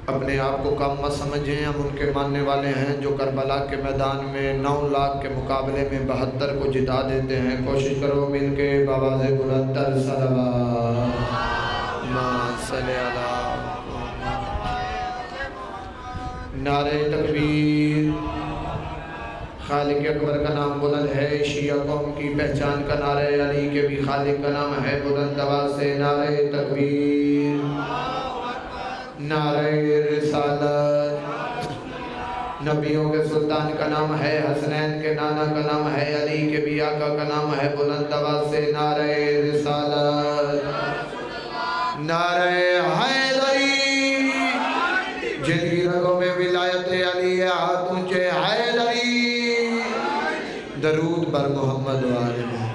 اپنے آپ کو کم مت سمجھیں، ہم ان کے ماننے والے ہیں جو کربلا کے میدان میں 9 لاکھ کے مقابلے میں 72 کو جتا دیتے ہیں۔ کوشش کرو مل کے بآواز بلند تر صلوات اللہم صلی علی نعرہ تکبیر۔ خالق اکبر کا نام بلند ہے، شیعہ قوم کی پہچان کا نعرہ علی کے بھی خالق کا نام ہے بلند آواز سے نعرہ تکبیر، نعرہ رسالت۔ نبیوں کے سلطان کا نام ہے، حسنین کے نانا کا نام ہے، علی کے بھی آقا کا نام ہے بلند آواز سے نعرہ رسالت، نعرہ حیدری۔ جن کی رگوں میں ولایت علی ہے ہاتھ اونچے حیدری، درود بر محمد و آل محمد۔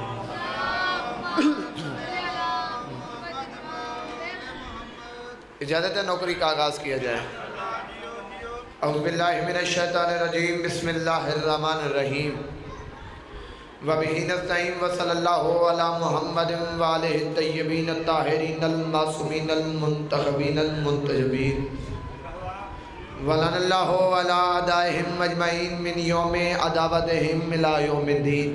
اجازت ہے نوکری کا آغاز کیا جائے۔ اعوذ باللہ من الشیطان الرجیم، بسم اللہ الرحمن الرحیم، وَبِهِ نَسْتَعِينُ وَصَلَى اللَّهُ عَلَى مُحَمَّدٍ وَآلِهِ الطَّيِّبِينَ الطَّاهِرِينَ الْمَعْصُومِينَ الْمُنْتَخَبِينَ الْمُنْتَجَبِينَ، وَلَعَنَ اللَّهُ عَلَىٰ أَعْدَائِهِمْ أَجْمَعِينَ مِنْ يَوْمِ عَدَاوَتِهِمْ إِلَىٰ يَوْمِ الدِّينِ۔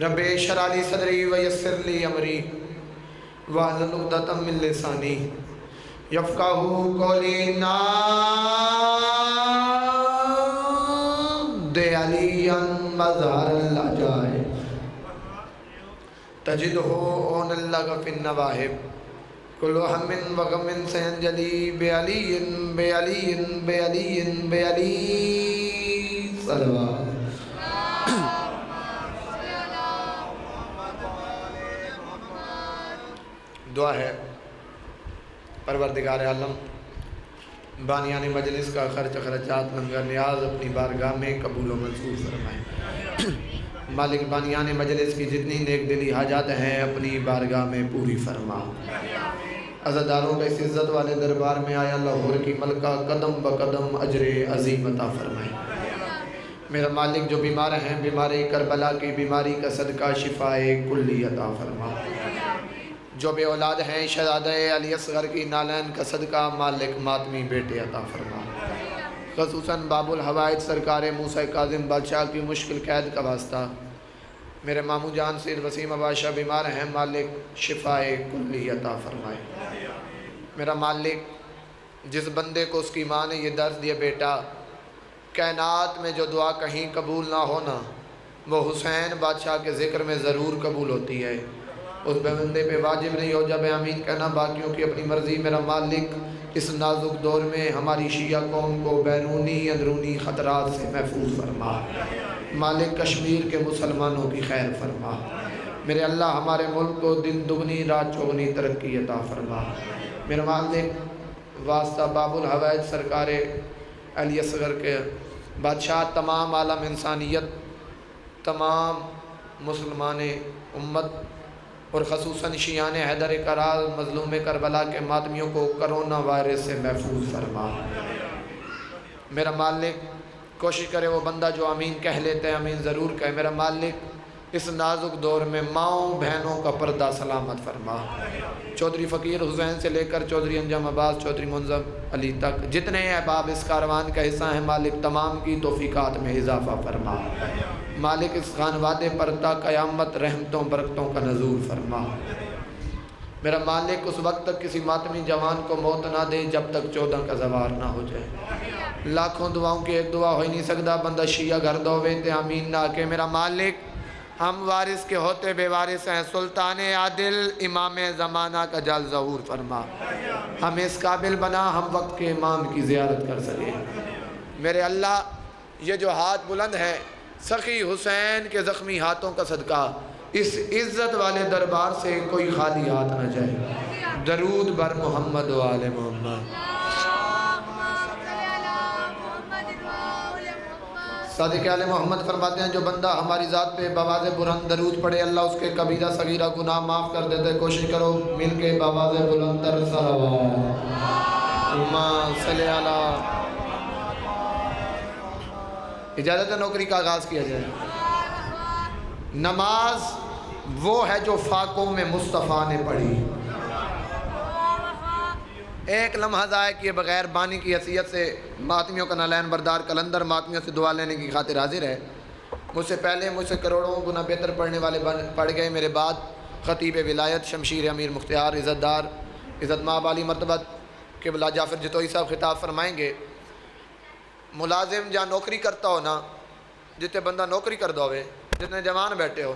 رَبِّ اشْرَحْ لِي صَدْرِي وَيَسِّرْ لِي أَمْرِي وَاحْلُلْ عُقْدَةً مِّن لِّسَانِي يَفْقَهُوا قَوْلِي۔ ناد عَلِيًّا مَظْهَرَ الْعَجَائِبِ تَجِدْهُ عَوْنًا لَكَ فِي النَّوَاهِبِ، كُلُّ هَمٍّ وَغَمٍّ سَيَنْجَلِي بِعَلِيٍّ بِعَلِيٍّ بِعَلِيٍّ بِعَلِيٍّ صلوات۔ دعا ہے پروردگار عالم بانیان مجلس کا خرچ خرچات لنگر نیاز اپنی بارگاہ میں قبول و منظور فرمائے۔ مالک بانیان مجلس کی جتنی نیک دلی حاجات ہیں اپنی بارگاہ میں پوری فرما۔ عزاداروں کا اس عزت والے دربار میں آیا لاہور کی ملکہ قدم بقدم اجر عظیم عطا فرمائے۔ میرا مالک جو بیمار ہیں بیماری کربلا کی بیماری کا صدقہ شفائے کلی عطا فرما۔ جو بے اولاد ہیں شہزادہ علی اصغر کی نالین کا صدقہ مالک ماتمی بیٹے عطا فرما۔ خصوصاً باب الحوائج سرکار موسیٰ کاظم بادشاہ کی مشکل قید کا واسطہ میرے ماموں جان سید وسیم بادشاہ بیمار ہیں، مالک شفائے کلی عطا فرمائے۔ میرا مالک جس بندے کو اس کی ماں نے یہ درس دیا بیٹا کائنات میں جو دعا کہیں قبول نہ ہونا وہ حسین بادشاہ کے ذکر میں ضرور قبول ہوتی ہے، اس بندے پہ واجب نہیں ہو جب آمین کہنا، باقیوں کی اپنی مرضی۔ میرا مالک اس نازک دور میں ہماری شیعہ قوم کو بیرونی اندرونی خطرات سے محفوظ فرما۔ مالک کشمیر کے مسلمانوں کی خیر فرما۔ میرے اللہ ہمارے ملک کو دن دگنی رات چوگنی ترقی عطا فرما۔ میرا مالک واسطہ باب الحوائج سرکار علی اصغر کے بادشاہ تمام عالم انسانیت، تمام مسلمان امت اور خصوصاً شیعان حیدر کرال مظلوم کربلا کے ماتمیوں کو کرونا وائرس سے محفوظ فرما۔ میرا مالک کوشش کرے وہ بندہ جو امین کہہ لیتے ہیں امین ضرور کہے۔ میرا مالک اس نازک دور میں ماؤں بہنوں کا پردہ سلامت فرما۔ چودھری فقیر حسین سے لے کر چودھری انجم عباس چودھری منظم علی تک جتنے احباب اس کاروان کا حصہ ہیں مالک تمام کی توفیقات میں اضافہ فرما۔ مالک اس خانوادے پر تا قیامت رحمتوں برکتوں کا نزول فرما۔ میرا مالک اس وقت تک کسی ماتمی جوان کو موت نہ دے جب تک 14 کا زوار نہ ہو جائے۔ لاکھوں دعاؤں کی ایک دعا ہو ہی نہیں سکتا بندہ شیعہ گھر دووے تے آمین نہ کہ میرا مالک ہم وارث کے ہوتے بے وارث ہیں، سلطان عادل امام زمانہ کا جل ظہور فرما۔ ہمیں اس قابل بنا ہم وقت کے امام کی زیارت کر سکے۔ میرے اللہ یہ جو ہاتھ بلند ہے سخی حسین کے زخمی ہاتھوں کا صدقہ اس عزت والے دربار سے کوئی خالی ہاتھ نہ جائے۔ درود بر محمد و آل محمد۔ صادق آل محمد فرماتے ہیں جو بندہ ہماری ذات پہ بآواز بلند درود پڑھے اللہ اس کے کبیرہ صغیرہ گناہ معاف کر دیتے۔ کوشش کرو مل کے بآواز بلند تر صلوات اللہم صلی علی۔ اجازت ہے نوکری کا آغاز کیا جائے۔ نماز وہ ہے جو فاقوں میں مصطفیٰ نے پڑھی، ایک لمحہ ضائع کیے بغیر بانی کی حیثیت سے ماتمیوں کا نالین بردار کلندر ماتمیوں سے دعا لینے کی خاطر حاضر ہے۔ مجھ سے پہلے مجھ سے کروڑوں گنا بہتر پڑھنے والے پڑھ گئے، میرے بعد خطیب ولایت شمشیر امیر مختار عزت دار عزت مآب علی مرتبت قبلہ جعفر جتوئی صاحب خطاب فرمائیں گے۔ ملازم جہاں نوکری کرتا ہو نا، جتے بندہ نوکری کردا ہوئے، جتنے جوان بیٹھے ہو،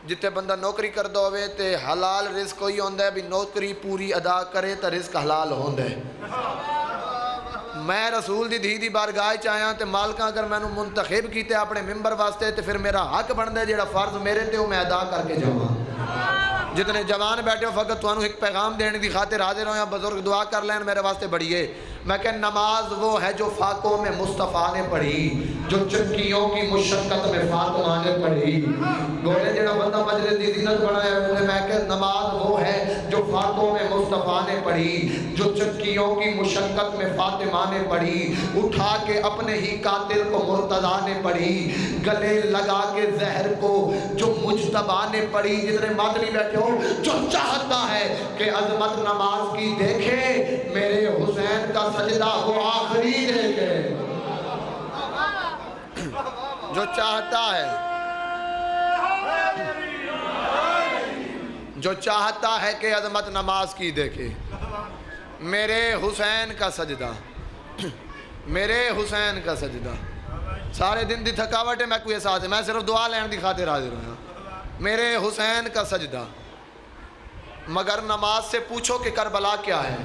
جتے بندہ نوکری کردا ہوئے تے حلال رزق ہوئی ہوندا ہے بھی نوکری پوری ادا کرے تے رزق حلال ہوندا ہے۔ میں رسول دی دھی دی بارگاہ چ آیا تے مالکاں اگر مینوں منتخب کیتے اپنے ممبر واسطے تے پھر میرا حق بندا ہے جڑا فرض میرے تے وہ میں ادا کر کے جاواں۔ جتنے جوان بیٹھے ہو فقط تانوں ایک پیغام دینے دی خاطر حاضر ہو، یا بزرگ دعا کر لین میرے واسطے بڑھیے۔ میں کہ نماز وہ ہے جو فاقوں میں مصطفیٰ نے پڑھی، جو چکیوں کی مشقت میں فاطمہ نے پڑھی۔ گوڑے جڑا بندہ مجلس دی زینت بنایا ہوئے، میں کہ نماز وہ ہے جو فاقوں میں مصطفیٰ نے پڑھی، جو چکیوں کی مشقت میں فاطمہ نے پڑھی، اٹھا کے اپنے ہی قاتل کو مرتضیٰ نے پڑھی، گلے لگا کے زہر کو جو مجتبیٰ نے پڑھی۔ جتنے ماتمی بیٹھے ہو، جو چاہتا ہے کہ عظمت نماز کی دیکھے، میرے حسین کا سجدہ وہ آخری دیکھے۔ جو چاہتا ہے، جو چاہتا ہے کہ عظمت نماز کی دیکھے، میرے حسین کا سجدہ، میرے حسین کا سجدہ۔ سارے دن دی تھکاوٹ ہے، میں کوئی احساس ہے، میں صرف دعا لین دی خاطر حاضر ہوں۔ میرے حسین کا سجدہ، مگر نماز سے پوچھو کہ کربلا کیا ہے۔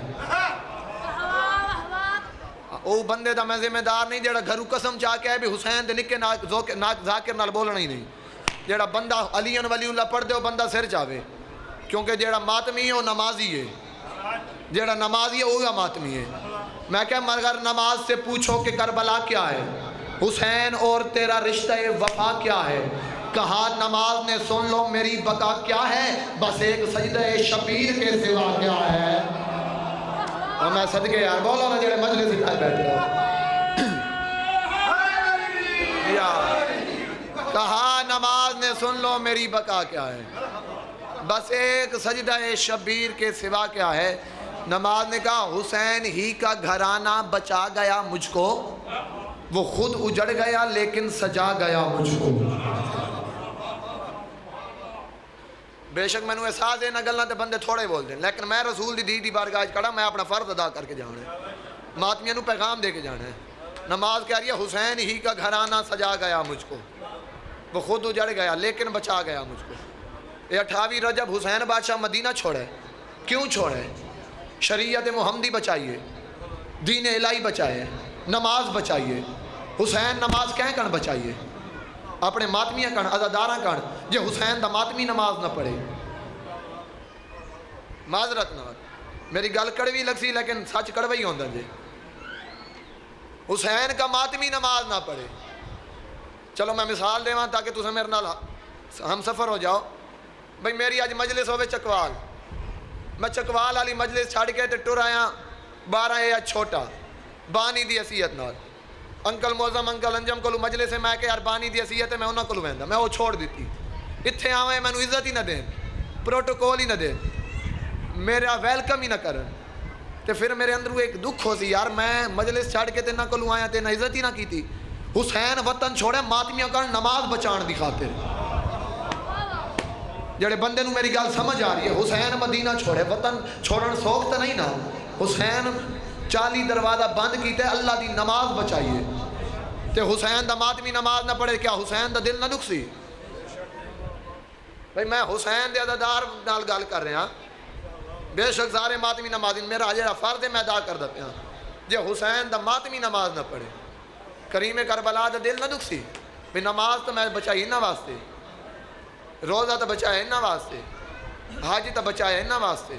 او بندے دا میں ذمہ دار نہیں جڑا گھرو قسم چاہ کے ہے بھی حسین دے نکے ذاکر نال بولنا ہی نہیں۔ جڑا بندہ علی ولی اللہ پڑھ دے وہ بندہ سر چاہے، کیونکہ جڑا ماتمی ہے وہ نمازی ہے، جڑا نمازی ہے وہ ماتمی ہے۔ میں کہ مگر نماز سے پوچھو کہ کربلا کیا ہے، حسین اور تیرا رشتہ وفا کیا ہے۔ کہا نماز نے سن لو میری بقا کیا ہے، بس ایک سجدہ شبیر کے سوا کیا ہے۔ اور میں صدقے یار بولو نا جڑے مجلس اٹھائے بیٹھے ہو، کہا نماز نے سن لو میری بقا کیا ہے، بس ایک سجدہ شبیر کے سوا کیا ہے۔ نماز نے کہا حسین ہی کا گھرانہ بچا گیا مجھ کو، وہ خود اجڑ گیا لیکن سجا گیا مجھ کو۔ بے شک میں نے احساس ہے نہ گلنا تے بندے تھوڑے بول دیں، لیکن میں رسول دی دی دی بارگاہ کھڑا، میں اپنا فرض ادا کر کے جانا ہے، ماتمیاں نو پیغام دے کے جانا ہے۔ نماز کہہ رہی ہے حسین ہی کا گھرانہ سجا گیا مجھ کو، وہ خود اجڑ گیا لیکن بچا گیا مجھ کو۔ یہ 28 رجب حسین بادشاہ مدینہ چھوڑے، کیوں چھوڑے؟ شریعت محمدی بچائیے، دین الہی بچائیے، نماز بچائیے۔ حسین نماز کہیں کن بچائیے، اپنے ماتمیاں کن عزاداراں کن، جے حسین دا ماتمی نماز نہ پڑھے۔ معذرت نہ میری گل کڑوی لگ سی لیکن سچ کڑوی ہوندا جے، حسین کا ماتمی نماز نہ پڑھے۔ چلو میں مثال دیواں تاکہ تسیں میرے نال ہم سفر ہو جاؤ۔ بھئی میری اج مجلس ہوئے چکوال، میں چکوال والی مجلس چھڑ کے تے ٹر آیا 12 یا چھوٹا بانی دی حیثیت نال، انکل موزم انکل انجم کو مجلس ہے، میں کہ یار بانی دی حیثیت ہے میں انہاں کو ویندا، میں وہ چھوڑ دیتی۔ اتھے آویں مینوں عزت ہی نہ دین، پروٹوکول ہی نہ دین، میرا ویلکم ہی نہ کرن، تے پھر میرے اندروں ایک دکھ ہو سی یار میں مجلس چھڑ کے تے انہاں کو آیا تے نہ عزت ہی نہ کیتی۔ حسین وطن چھوڑے ماتمیاں کن نماز بچان دی خاطر۔ جڑے بندے نو میری گل سمجھ آ رہی ہے، حسین مدینہ چھوڑے وطن چھوڑن سوکھ تے نہیں نا، حسین 40 دروازہ بند کیتے اللہ دی نماز بچائیے، تے حسین دا ماتمی نماز نہ پڑھے، کیا حسین دا دل نہ دکھ سی؟ بھئی میں حسین دے عزادار نال گل کر رہے ہیں، بے شک سارے ماتمی نماز میرا جڑا فرض ہے میں ادا کر دے پیا، جے حسین دا ماتمی نماز نہ پڑھے، کریم کربلا دا دل نہ دکھ سی؟ بھئی نماز تو میں بچائی انہاں واسطے، روزہ تو بچایا انہاں واسطے، حج تو بچایا انہاں واسطے۔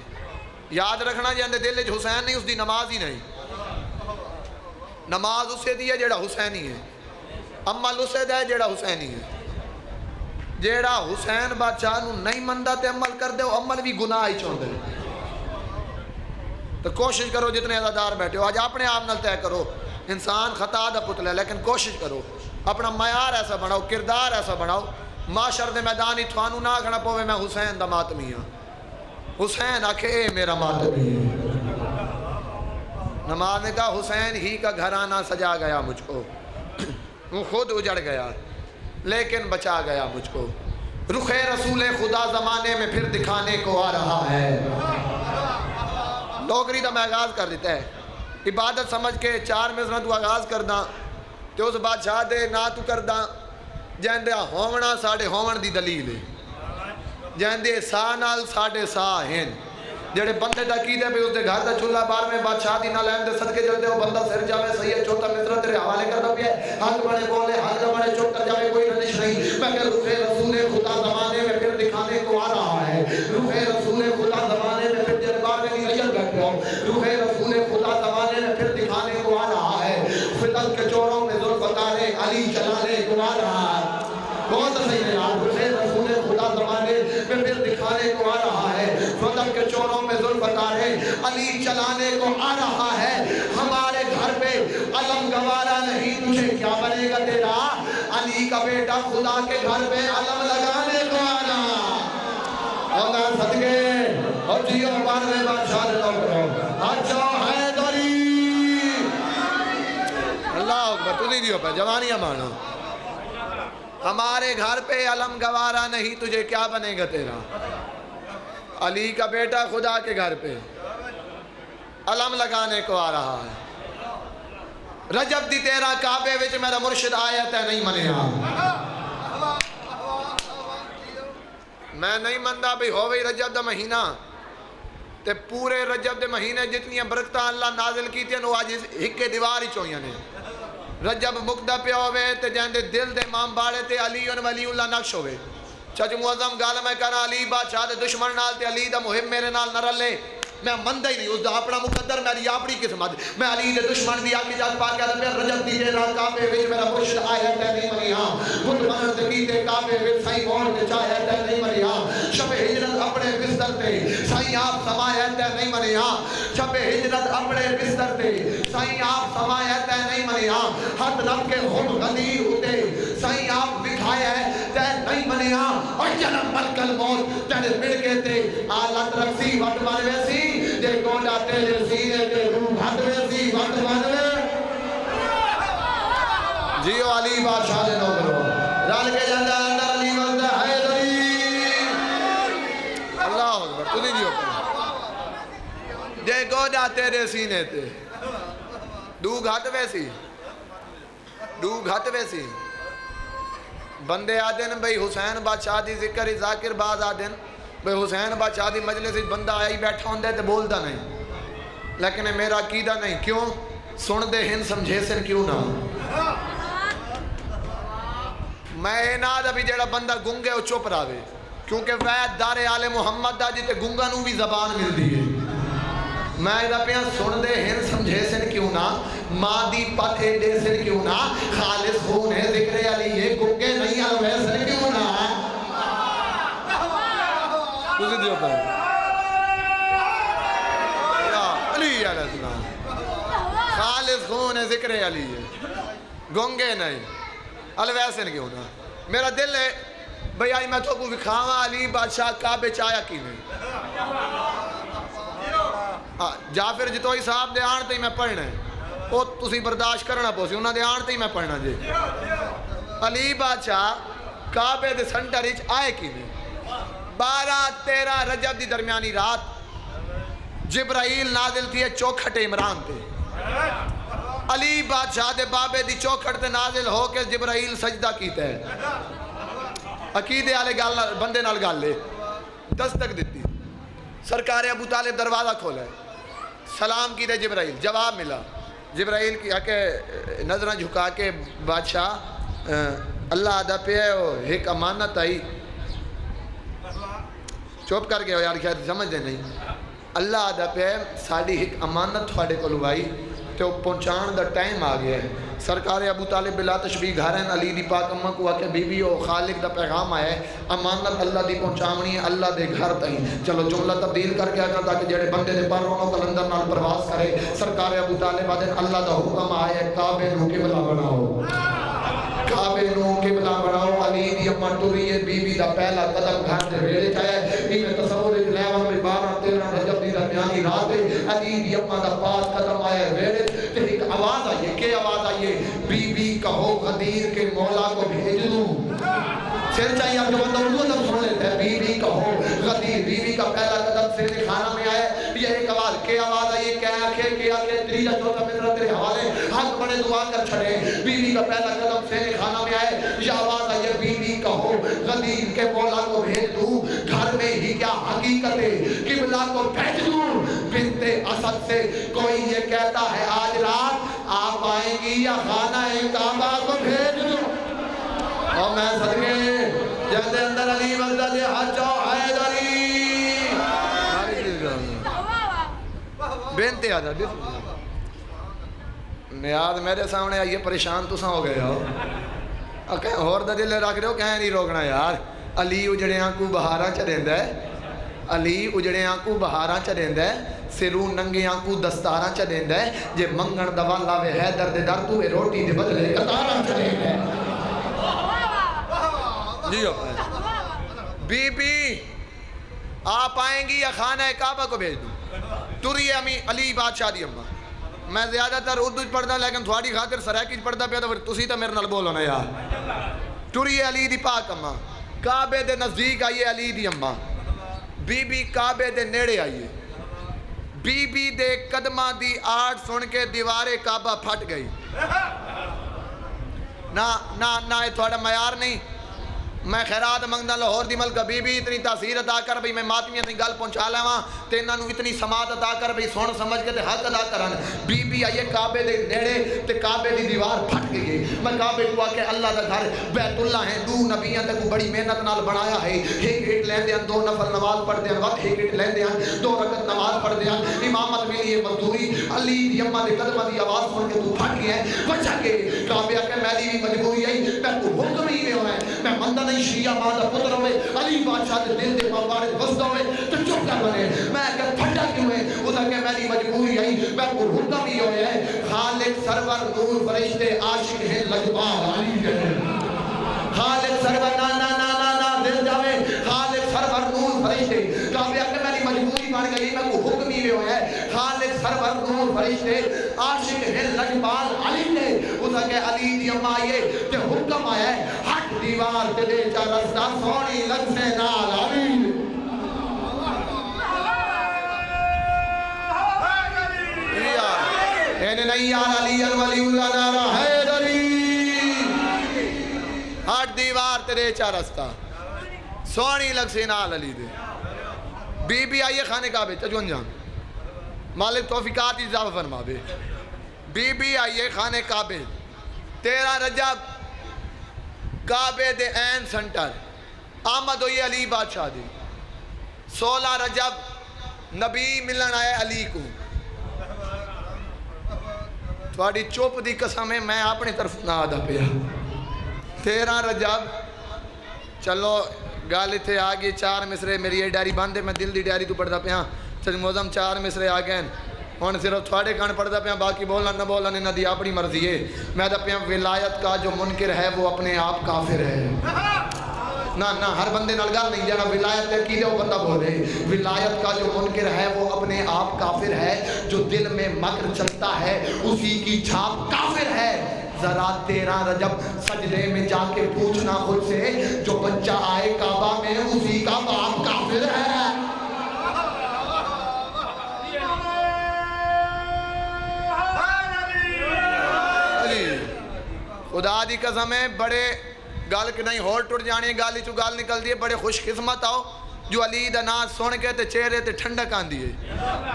یاد رکھنا جی اندے دل حسین نہیں، اس دی نماز ہی نہیں۔ نماز اسے دی ہے جیڑا حسینی ہے، عمل اسے دا ہے جیڑا حسینی ہے۔ جیڑا حسین بادشاہ نو نہیں مندہ تے عمل کر دے، وہ عمل بھی گناہ ہی چون دے۔ تو کوشش کرو جتنے عزادار بیٹھے ہو، آج اپنے آپ نال طے کرو، انسان خطا دا پتلا ہے لیکن کوشش کرو اپنا معیار ایسا بناؤ، کردار ایسا بناؤ، معاشر دے میدان تھانوں نہ آکھنا پوے میں حسین دا ماتمی ہاں، حسین آکھے اے میرا ماتمی ہے۔ نماز نے کہا حسین ہی کا گھرانہ سجا گیا مجھ کو، وہ خود اجڑ گیا لیکن بچا گیا مجھ کو، رخ رسول خدا زمانے میں پھر دکھانے کو آ رہا ہے۔ نوکری دا میں آغاز کر دیتا ہے، عبادت سمجھ کے 4 مصرع تو آغاز کردہ تے اس بادشاہ دے نا تو کردہ جہن دے ہومنا ساڑھے ہومن دی دلیل ہے، جہن دے سا نال ساڑھے سا ہیں، جڑے بندے دا کی دے بھی اس دے گھر دا چولہا بار میں بادشاہ دی نہ لائن دے صدقے جلدے وہ بندہ سر جاوے سید چوتھا مصرع تیرے حوالے کر دو بھی ہے، حق بڑے بولے حق بڑے چوک کر جاوے کوئی رنش نہیں، میں کہ رخ رسول خدا زمانے میں پھر دکھانے کو آ رہا ہے، رخ رسول خدا زمانے میں پھر دربار میں نہیں ریل بیٹھ رہا ہوں، رخ رسول خدا زمانے میں پھر دکھانے کو آ رہا ہے، فتن کے چوروں میں ذوالفقار علی چلانے کو آ رہا ہے۔ بہت صحیح ہے یار، رخ رسول خدا زمانے میں پھر دکھانے کو آ رہا ہے، فتن کے چوروں میں ذوالفقار علی چلانے کو آ رہا ہے، ہمارے گھر پہ علم گوارا نہیں تجھے کیا بنے گا تیرا، علی کا بیٹا خدا کے گھر پہ علم لگانے کو آ رہا، اللہ صدقے اور جیو بارے بادشاہ دے کرو اچھا حیدری، اللہ اکبر تجھے دیو پہ جوانیاں مانا، ہمارے گھر پہ علم گوارا نہیں تجھے کیا بنے گا تیرا، علی کا بیٹا خدا کے گھر پہ علم لگانے کو آ رہا ہے، رجب دی تیرا کعبے وچ میرا مرشد آیت ہے نہیں منیا، میں نہیں مندہ بھی ہوئی رجب دا مہینہ تے پورے رجب دے مہینے جتنی برکتہ اللہ نازل کی تھی وہ آج ہکے دیوار ہی چوئیاں نے، رجب مقدہ پہ ہوئے تے جہاں دے دل دے امام باڑے تے علی ولی اللہ نقش ہوئے، چچ معظم گالا میں کہنا علی بادشاہ دے دشمن نال تے علی دا محب میرے نال نہ رلے، میں مندہ ہی نہیں، اس دا اپنا مقدر میری اپنی قسمت، میں علی دے دشمن دی آکی جات پاک کہتا میں رجب دی تیرا کعبے وچ میرا مرشد آیا تے نہیں منی ہاں، خود منت کی تے کعبے وچ سائیں مور تے چاہیا تے نہیں منی ہاں، شب ہجرت اپنے بستر تے سائیں آپ سمایا تے نہیں منی ہاں، شب ہجرت اپنے بستر تے سائیں آپ سمایا تے نہیں منی ہاں، ہاتھ رب کے خود غدیر ہوتے سائیں آپ بکھایا ہے تے نہیں منی ہاں، اور جنم ملک الموت تیرے مل کے تے آلت رکسی وقت بارے ویسی دے گوڑا تیرے سینے تے روح ہاتھ ویسی وقت بارے جیو علی بادشاہ دے نو کرو رال کے جاندہ اندر علی وزدہ حیدری اللہ اکبر تو نہیں جیو کرو دے گوڑا تیرے سینے تے دوگ ہاتھ ویسی دوگ ہاتھ ویسی بندے آدن بھئی حسین بادشاہ دی ذکر ذاکر باز آدن بھئی حسین بادشاہ دی مجلس بندہ آئی بیٹھا ہوندے تے بولتا نہیں لیکن میرا عقیدہ نہیں کیوں سن دے ہن سمجھے سن کیوں نہ میں ناد ابھی جیڑا بندہ گنگے او چپ راوے کیونکہ وید دار آل محمد دا جیتے گنگا نو بھی زبان مل دی ہے میں دا پیاں سن دے ہن سمجھے سن کیوں نہ ماں دی پت دے سن کیوں نہ خالص خون ہے ذکر علی ہے گنگے نہیں آوے سن کیوں نہ تجھے دیو پر علی علیہ السلام خالص خون ہے ذکر علی ہے گنگے نہیں الویسن کیوں نہ میرا دل ہے بھئی آئی میں تو کو وکھاواں علی بادشاہ کعبے چایا کی نہیں جعفر جتوئی صاحب دے آن تے میں پڑھنا ہے وہ تسی برداشت کرنا پوسی انہاں دے آن تے میں پڑھنا جے علی بادشاہ کعبے دے سنٹر اچ آئے کی نہیں 12-13 رجب دی درمیانی رات جبرائیل نازل تھی ہے چوکھٹ عمران تے علی بادشاہ دے بابے دی چوکھٹ تے نازل ہو کے جبرائیل سجدہ کیتا ہے عقیدے آلے بندے نال گال لے دستک دیتی سرکار ابو طالب دروازہ کھولا ہے سلام کی دے جبرائیل جواب ملا جبرائیل کی کہ نظرہ جھکا کے بادشاہ اللہ آدھا پہ ہے ایک امانت آئی چوپ کر گئے یار کیا سمجھ دے نہیں اللہ آدھا پہ ہے ساڑھی ایک امانت تھوڑے کو لوائی تو پہنچان دا ٹائم آ گیا ہے سرکار ابو طالب بلا تشبیح گھرین علی دی پاک امہ کو آکے بی بی و خالق دا پیغام آیا ہے امانت اللہ دی پہنچاونی ہے اللہ دے گھر تائیں چلو جملہ تبدیل کر کے آجا تاکہ جڑے بندے دے پر رونوں کلندر نال پرواز کرے سرکار ابو طالب آدھن اللہ دا حکم آیا ہے کعبے نو قبلہ بناؤ کعبے نو قبلہ بناؤ علی دی امہ ٹوری ہے بی بی دا پہلا قدم گھر دے ویلے چاہے بھی میں تصور لیوان میں 12-13 رجب دی درمیانی رات ہے علی علی دی اما دا پاس قدم آئے ویڑے تے ایک آواز آئیے. کہ آواز آئیے؟ بی بی کہو غدیر کے مولا کو بھیج دوں. چل چاہیے آپ جو بندہ اردو ادب سن لیتا ہے. بی بی کہو غدیر, بی بی کا پہلا قدم سے کھانا میں آئے. یہ ایک آواز. کہ آواز آئیے؟ کہ تیجا چوتھا مصرع تیرے حوالے, حق بڑے دعا کر چھڑے. بی بی کا پہلا قدم سے کھانا میں آئے. یہ آواز آئیے بی بی کہو غدیر کے مولا کو بھیج دوں. گھر میں ہی کیا حقیقت قبلہ کو بھیج دوں. بنت اسد سے کوئی یہ کہتا ہے آج رات آپ آئیں گی یا خانہ کعبہ کو بھیج دوں. اور میں صدقے جہد اندر علی مزدد حج و حیدری بنت اسد. نیاز میرے سامنے آئیے, پریشان تو سا ہو گئے ہو. اور دا دل رکھ رہے ہو, کہیں نہیں روکنا یار. علی اجڑیاں کو بہاراں چ دیندا ہے, علی اجڑیاں کو بہاراں چ دیندا ہے, سروں ننگیاں کو دستاراں چ دیندا ہے. جے منگن دا وال آوے حیدر دے در تو روٹی دے بدلے قطاراں چ دیندا ہے. جی بی بی آپ آئیں گی یا خانہ کعبہ کو بھیج دوں. تری امی علی بادشاہ دی اماں. میں زیادہ تر اردو پڑھدا لیکن تھوڑی خاطر سرائکی پڑھدا پیا تو پھر تسی تے میرے نال بولو نا یار. تری علی دی پاک اماں کعبے دے نزدیک آئیے. علی دی اماں بی بی کعبے دے نیڑے آئیے. بی بی دے قدمہ دی آڑ سن کے دیوار کعبہ پھٹ گئی. نہ یہ تھوڑا معیار نہیں. میں خیرات منگنا لاہور دی ملکہ بی بی اتنی تاثیر عطا کر بھئی میں ماتمیاں اتنی گل پہنچا لے وہاں تے انہاں نو اتنی سماعت عطا کر بھئی سن سمجھ کے تے حق ادا کرن. بی بی آئیے کعبے دے نیڑے تے کعبے دی دیوار پھٹ گئی. میں کعبے کو آ کے اللہ دا گھر بیت اللہ ہے, 2 نبیاں تے کو بڑی محنت نال بنایا ہے. ایک ایک لیندے ہیں 2 نفل نماز پڑھ دے ہیں, وقت ایک ایک لیندے ہیں 2 رکعت نماز پڑھ دے ہیں. امامت ملی ہے مزدوری. علی دی اماں دے قدمہ دی آواز سن کے تو پھٹ گیا ہے. بچا کے کعبے آ کے میری بھی مجبوری ہے, میں کو حکم ہی نہیں ہوئے, میں مندہ نہیں شیعہ ماں پتر ہوئے علی بادشاہ دے دل دے موارد وسط ہوئے تو چپ کر بنے. میں کہ پھٹا کیوں ہے؟ وہ کہ میری مجبوری آئی, میں کو حکم ہی ہوئے ہے. خالق سرور نور فرشتے عاشق ہیں لجپال علی کے. خالق سرور نا نا نا نا نا دل جاوے. خالق سرور نور فرشتے کعبے کہ میری مجبوری بن گئی, میں کو حکم ہی ہوئے ہے. خالق سرور نور فرشتے عاشق ہیں لجپال علی کے. وہ کہ علی دی اماں آئیے تے حکم آیا ہے ہٹ دیوار تے دے چا رستہ سونی لگ سے نال علی. نہیں یار علی الولی اللہ نارا حیدری. ہٹ دیوار تے دے چا رستہ سونی لگ سے نال علی دے. بی بی آئیے خانے کعبے چجون جان مالک توفیقات اضافہ فرما بے. بی بی آئیے خانے کعبے 13 رجب کعبے دے این سنٹر آمد ہوئی علی بادشاہ دی. 16 رجب نبی ملن آئے علی کو. تھوڑی چوپ دی قسم ہے میں اپنی طرف نہ آدھا پیا. 13 رجب چلو گال تھے آگے 4 مصرے میری یہ ڈائری بند ہے, میں دل دی ڈائری تو پڑھتا پیا. سچ موزم 4 مصرے آگئے ہون صرف تھوڑے کان پڑھتا پیا, باقی بولنا نہ بولنا نہ دی اپنی مرضی ہے. میں دا پیا ولایت کا جو منکر ہے وہ اپنے آپ کافر ہے. نہ ہر بندے نال گل نہیں جڑا ولایت تے کی دے وہ بندہ بولے. ولایت کا جو منکر ہے وہ اپنے آپ کافر ہے. جو دل میں مکر چلتا ہے اسی کی چھاپ کافر ہے. ذرا 13 رجب سجدے میں جا کے پوچھنا خود سے جو بچہ آئے کعبہ میں اسی کا باپ کافر ہے. خدا دی قسم ہے بڑے گال کے نہیں ہور ٹوٹ جانی گالی چو گال نکل دیئے. بڑے خوش قسمت آؤ جو علی دا ناز سن کے تے چہرے تے ٹھنڈک آن دیئے,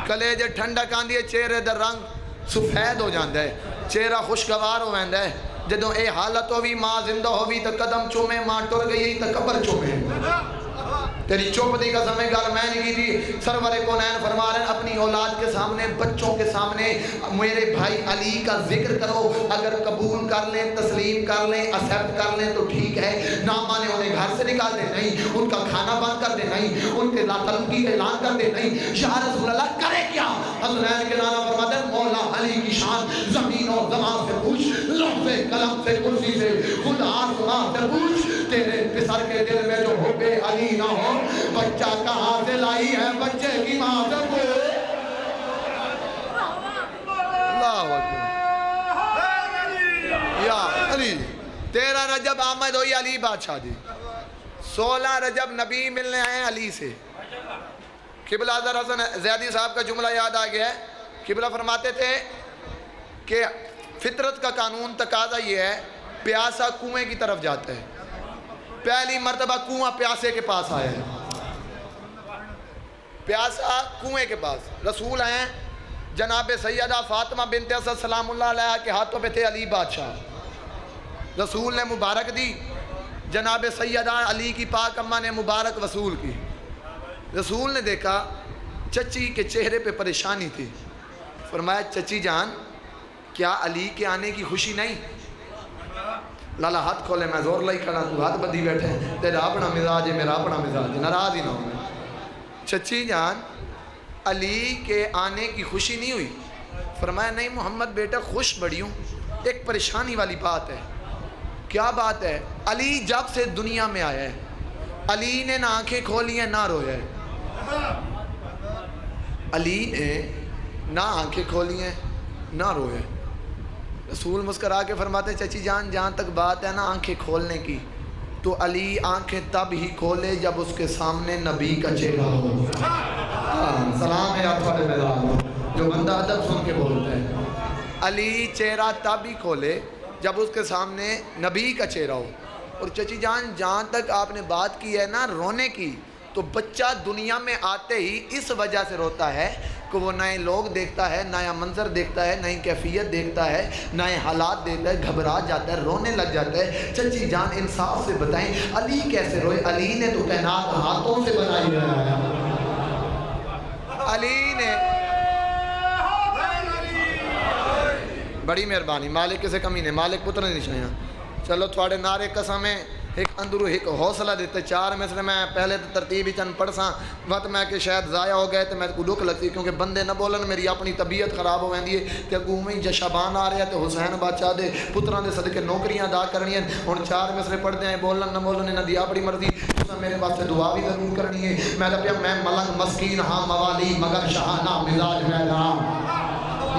کلیجے ٹھنڈک آن دیئے, چہرے دا رنگ سفید ہو جاندہ ہے, چہرہ خوشگوار ہو ویندہ ہے. جدوں اے حالت ہوئی ماں زندہ ہوئی تا قدم چومے, ماں ٹر گئی تا قبر چومے. تیری چوپ دی قسم میں گال میں نہیں کی تھی. سرور کونین فرما رہے ہیں اپنی اولاد کے سامنے بچوں کے سامنے میرے بھائی علی کا ذکر کرو. اگر قبول کر لیں تسلیم کر لیں ایکسپٹ کر لیں تو ٹھیک ہے, نہ مانے انہیں گھر سے نکال دے نہیں, ان کا کھانا بند کر دے نہیں, ان کے طلب کی اعلان کر دے نہیں. یا رسول اللہ کرے کیا؟ حضرین کے نانا فرماتے ہیں مولا علی کی شان زمین و زمان سے پوچھ, لوح سے قلم سے کرسی سے خود آسمان سے پوچھ. تیرے پسر کے دل میں جو حب علی نہ ہو بچہ کہاں سے لائی ہے, بچے کی ماں سے پوچھ. 13 رجب آمد ہوئی علی بادشاہ دی، 16 رجب نبی ملنے آئے علی سے۔ قبلہ حضرت حسن زیادی صاحب کا جملہ یاد آ گیا ہے، قبلہ فرماتے تھے کہ فطرت کا قانون تقاضا یہ ہے، پیاسا کنویں کی طرف جاتا ہے، پہلی مرتبہ کنواں پیاسے کے پاس آیا ہے، پیاسا کنویں کے پاس، رسول ہیں جناب سیدہ فاطمہ بنت اسد سلام اللہ علیہ کے ہاتھوں پہ تھے علی بادشاہ، رسول نے مبارک دی، جناب سیدہ علی کی پاک اماں نے مبارک وصول کی۔ رسول نے دیکھا چچی کے چہرے پہ پریشانی تھی، فرمایا چچی جان کیا علی کے آنے کی خوشی نہیں؟ لالا ہاتھ کھولے، میں زور لائی کھڑا، تو ہاتھ بدھی بیٹھے، تیرا اپنا مزاج ہے میرا اپنا مزاج ہے، ناراض ہی نہ ہوں۔ چچی جان علی کے آنے کی خوشی نہیں ہوئی؟ فرمایا نہیں محمد بیٹا خوش بڑی ہوں، ایک پریشانی والی بات ہے۔ کیا بات ہے؟ علی جب سے دنیا میں آیا ہے علی نے نہ آنکھیں کھولی ہیں نہ رویا ہے، علی نے نہ آنکھیں کھولی ہیں نہ رویا ہے۔ رسول مسکرا کے فرماتے چچی جان جہاں تک بات ہے نا آنکھیں کھولنے کی، تو علی آنکھیں تب ہی کھولے جب اس کے سامنے نبی کا چہرہ ہو۔ سلام ہے آپ والے میدان جو بندہ ادب سن کے بولتا ہے، علی چہرہ تب ہی کھولے جب اس کے سامنے نبی کا چہرہ ہو۔ اور چچی جان جہاں تک آپ نے بات کی ہے نا رونے کی، تو بچہ دنیا میں آتے ہی اس وجہ سے روتا ہے کہ وہ نئے لوگ دیکھتا ہے، نیا منظر دیکھتا ہے، نئی کیفیت دیکھتا ہے، نئے حالات دیکھتا ہے، گھبرا جاتا ہے، رونے لگ جاتا ہے۔ چچی جان انصاف سے بتائیں علی کیسے روئے؟ علی نے تو کائنات ہاتھوں سے بنائی ہے، علی نے بڑی مہربانی، مالک کسے کمی نے، مالک پتر نہیں چھایا۔ چلو تھوڑے نعرے قسم ہے ایک اندرو ایک حوصلہ دیتے، 4 میں سے میں پہلے تو ترتیب ہی چند پڑھ ساں وقت میں کہ شاید ضائع ہو گئے تو میں کو دکھ لگتی، کیونکہ بندے نہ بولن میری اپنی طبیعت خراب ہو ویندی ہے کہ اگوں میں جشابان آ رہے ہیں تو حسین بادشاہ دے پتران دے صدقے نوکریاں ادا کرنی ہیں، ہن 4 میں سے پڑھتے ہیں، بولن نہ بولن انہاں دی اپنی مرضی، تساں میرے واسطے دعا بھی ضرور کرنی ہے۔ میں لپیا میں ملنگ مسکین ہاں موالی مگر شہانہ مزاج میرا،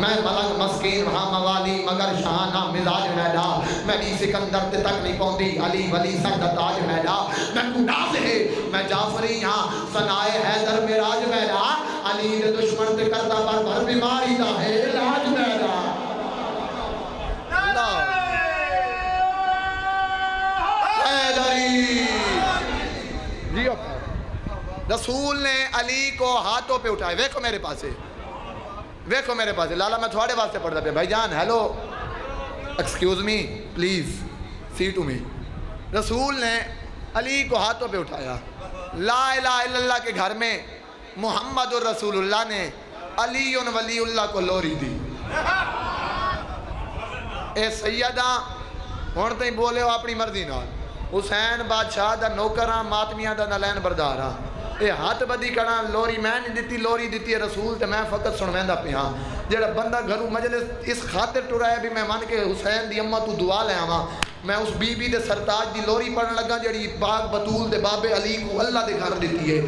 میں ملنگ مسکین ہاں موالی مگر شہانہ مزاج میرا، میں بھی سکندر تے تک نہیں پہنچی علی ولی سر تاج میرا، میں گناہ ہے میں جعفری ہاں ثنائے حیدر میراج میرا، علی دے دشمن تے کرتا بر بر بیماری دا ہے علاج میرا۔ حیدری رسول نے علی کو ہاتھوں پہ اٹھائے، ویکھو میرے پاس ہے، ویکھو میرے پاس ہے، لالا میں تھوڑے واسطے پڑھتا پیا، بھائی جان hello excuse me please see to me. رسول نے علی کو ہاتھوں پہ اٹھایا، لا الہ الا اللہ کے گھر میں محمد الرسول اللہ نے علی ولی اللہ کو لوری دی۔ اے سیدہ ہون تھی بولے ہو اپنی مرضی نال، حسین بادشاہ دا نوکراں ماتمیاں دا نلین برداراں، اے ہاتھ بدی کرنا لوری میں نہیں دیتی، لوری دیتی ہے رسول تے میں فقط سنویندہ پہ ہاں۔ جڑا بندہ گھروں مجلس اس خاطر ٹرایا بھی میں مان کے حسین دی اماں تو دعا لے آواں، میں اس بی بی دے سرتاج دی لوری پڑھن لگا جڑی پاک بطول دے بابے علی کو اللہ دے گھر دیتی ہے،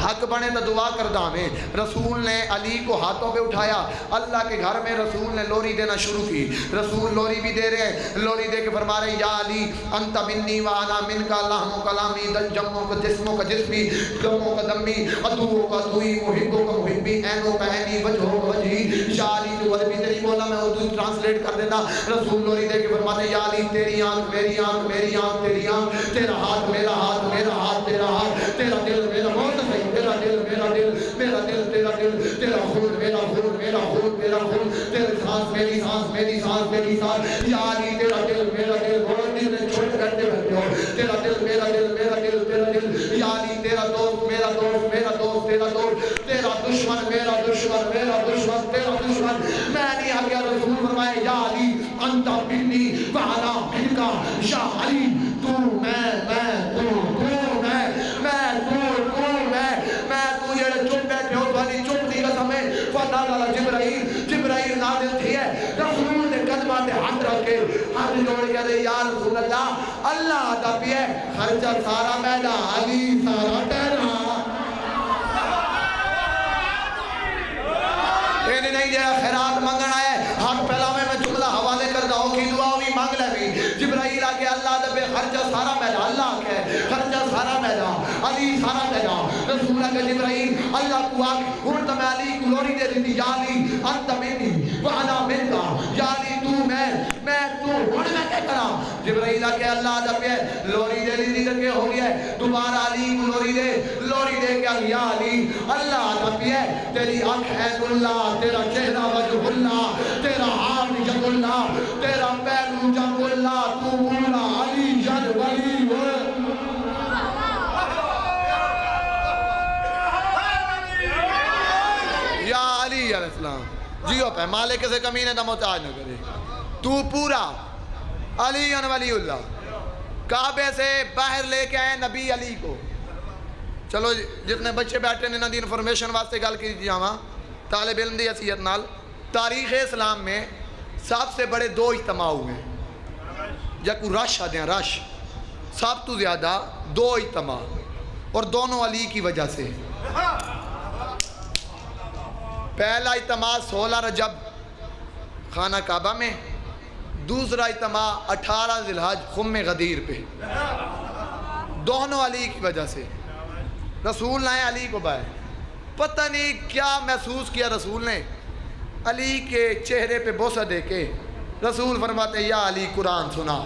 حق بنے تو دعا کردہ میں۔ رسول نے علی کو ہاتھوں پہ اٹھایا، اللہ کے گھر میں رسول نے لوری دینا شروع کی، رسول لوری بھی دے رہے ہیں، لوری دے کے فرما رہے ہیں یا علی انت منی وانا من کا لحم کلامی جموں کا جسموں کا جسمی دموں کا دمی ادووں کا دوئی محبوں کا محبی اینوں کا اینی وجہوں کا وجہی شاعری جو عربی تیری مولا میں اردو ٹرانسلیٹ کر دینا۔ رسول لوری دے کے فرماتے ہیں یا علی تیری آنکھ میری آنکھ میری آنکھ تیری آنکھ، تیرا ہاتھ میرا ہاتھ میرا ہاتھ تیرا ہاتھ، تیرا دل میرا بہت صحیح، تیرا دل میرا دل میرا دل تیرا دل، تیرا خون میرا خون میرا خون تیرا خون، تیری سانس میری سانس میری سانس میری سانس، یا علی تیرا دل میرا دل بہت دل میں چھوٹ کرتے رہتے ہو، تیرا دل میرا دل میرا دل تیرا دل، یا علی تیرا دوست میرا دوست میرا دوست تیرا دوست، تیرا دشمن میرا دشمن میرا دشمن تیرا دشمن، میں نہیں آ گیا رسول فرمائے یا علی انتا بنی وانا بنکا، یا علی تو میں تو جڑے چپ بیٹھے ہو تھوڑی چپ دی قسم ہے، فنالا جبرائیل نازل تھی ہے، رسول نے قدمہ تے ہاتھ رکھے، ہاتھ جوڑ کے دے یا رسول اللہ اللہ آتا بھی ہے خرچہ سارا میرا علی سارا تیرا، یہ نہیں جڑا خیرات منگنا ہے ہاتھ پھیلاویں میں جملہ حوالے کر داؤ کی دعا بھی مانگ لے بھی، جبرائیل آ کے اللہ رسول کے جبرائیل اللہ کو آگ ہون تو میں علی کو لوری دے دیتی یا علی انت منی وانا منکا یا علی تو میں تو ہون میں کیا کرا جبرائیل کہ اللہ دا پہ لوری دے دیتی کہ ہو گیا ہے دوبارہ علی کو لوری دے کہ یا علی اللہ دا پہ تیری آنکھ عین اللہ تیرا چہرہ وجہ اللہ تیرا ہاتھ جب اللہ تیرا پہلو جب اللہ تو پورا علی جد ولی ہوئے یا علی علیہ السلام جیو پہ مالک سے کمینے دا محتاج نہ کرے تو پورا علی ولی اللہ کعبے سے باہر لے کے آئے نبی علی کو چلو جتنے بچے بیٹھے نے دی انفارمیشن واسطے گل کی جاواں طالب علم دی حیثیت نال تاریخ اسلام میں سب سے بڑے دو اجتماع ہوئے یا کوئی رش آدھے ہیں رش سب تو زیادہ دو اجتماع اور دونوں علی کی وجہ سے پہلا اجتماع 16 رجب خانہ کعبہ میں دوسرا اجتماع 18 ذی الحج خم غدیر پہ دونوں علی کی وجہ سے رسول نے علی کو بائے پتہ نہیں کیا محسوس کیا رسول نے علی کے چہرے پہ بوسہ دے کے رسول فرماتے یا علی قرآن سنا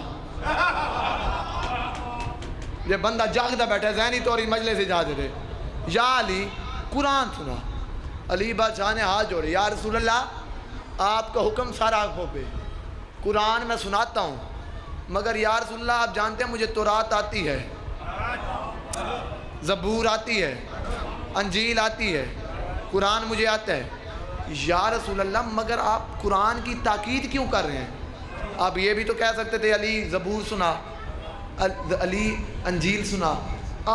یہ بندہ جاگتا بیٹھا ہے ذہنی طور مجلس سے جا دے رہے یا علی قرآن سنا علی بادشاہ نے ہاتھ جوڑے یا رسول اللہ آپ کا حکم سارا آنکھوں پہ قرآن میں سناتا ہوں مگر یا رسول اللہ آپ جانتے ہیں مجھے تورات آتی ہے زبور آتی ہے انجیل آتی ہے قرآن مجھے آتا ہے یا رسول اللہ مگر آپ قرآن کی تاکید کیوں کر رہے ہیں آپ یہ بھی تو کہہ سکتے تھے علی زبور سنا علی انجیل سنا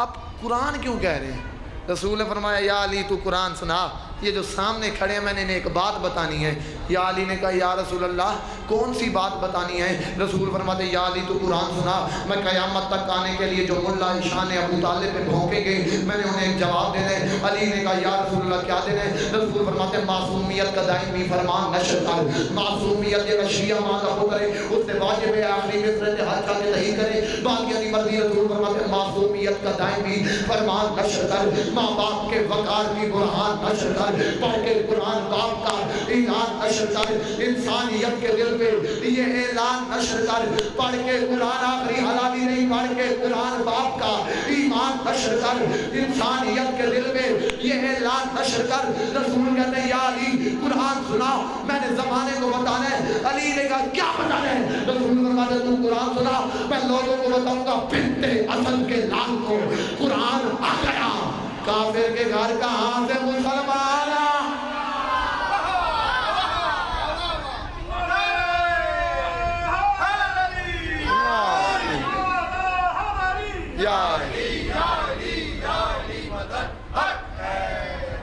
آپ قرآن کیوں کہہ رہے ہیں رسول نے فرمایا یا علی تو قرآن سنا یہ جو سامنے کھڑے ہیں میں نے انہیں ایک بات بتانی ہے یا علی نے کہا یا رسول اللہ کون سی بات بتانی ہے رسول فرماتے یا علی تو قرآن سنا میں قیامت تک آنے کے لیے جو ملا شان ابو طالب پہ بھونکیں گے میں نے انہیں ایک جواب دینا ہے علی نے کہا یا رسول اللہ کیا دینا ہے رسول فرماتے معصومیت کا دائمی فرمان نشر کر معصومیت یہ شیعہ ماں ہو کرے اس سے واجب ہے آخری مصر سے حج کا نہیں کرے باقی علی مرضی رسول فرماتے معصومیت کا دائمی فرمان نشر کر ماں باپ کے وقار کی برہان نشر کر پڑھ کے قرآن باپ کا اعلان نشر کر انسانیت کے دل پہ یہ اعلان نشر کر پڑھ کے قرآن آخری حلالی نہیں پڑھ کے قرآن باپ کا ایمان نشر کر انسانیت کے دل پہ یہ اعلان نشر کر رسول کہتے ہیں یا علی قرآن سنا میں نے زمانے کو بتانا ہے علی نے کہا کیا بتانا ہے رسول فرماتے تو قرآن سنا میں لوگوں کو بتاؤں گا بنت اسد کے لال کو قرآن آ گیا کافر کے گھر کہاں سے مسلمان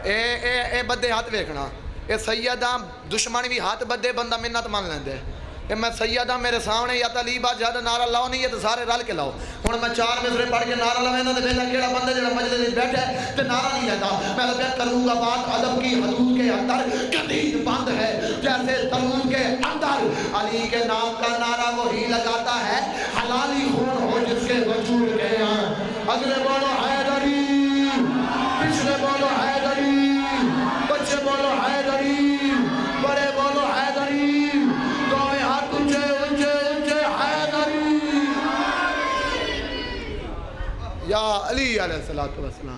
اے بدے ہاتھ ویکھنا اے سیدہ دشمن بھی ہاتھ بدے بندہ منت مان لیندے کہ میں سیدہ میرے سامنے یا تو علی بادشاہ دا نعرہ لاؤ نہیں ہے تو سارے رل کے لاؤ ہن میں 4 مصرے پڑھ کے نعرہ لاویں تے پہلا کیڑا بندہ جڑا مجلس وچ بیٹھا ہے تے نعرہ نہیں لیتا میں بیان کروں گا بات ادب کی حدود کے اندر قدید بند ہے جیسے ترموز کے اندر علی کے نام کا نعرہ وہی لگاتا ہے حلالی خون ہو جس کے وجود کے ہیں اگلے بولو حیدری پچھلے بولو حیدری بچے بولو حیدری بڑے بولو حیدری یا علی علیہ السلام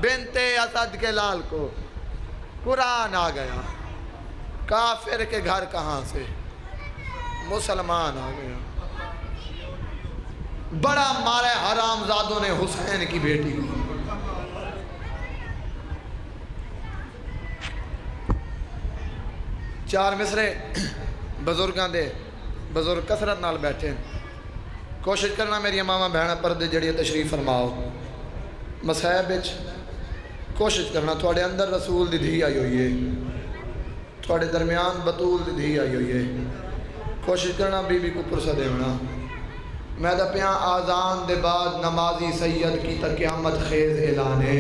بنت اسد کے لال کو قرآن آ گیا کافر کے گھر کہاں سے مسلمان آ گیا بڑا مارے حرام زادوں نے حسین کی بیٹی چار مصرے بزرگاں دے بزرگ کثرت نال بیٹھے کوشش کرنا میری ماما بہن پردے جڑی تشریف فرماؤ مسائب وچ کوشش کرنا تھوڑے اندر رسول دی دھی آئی ہوئی ہے تھوڑے درمیان بطول دی دھی آئی ہوئی ہے کوشش کرنا بی بی کو پرسہ دیونا میں دا پیاں آزان دے بعد نمازی سید کی تا قیامت خیز اعلانے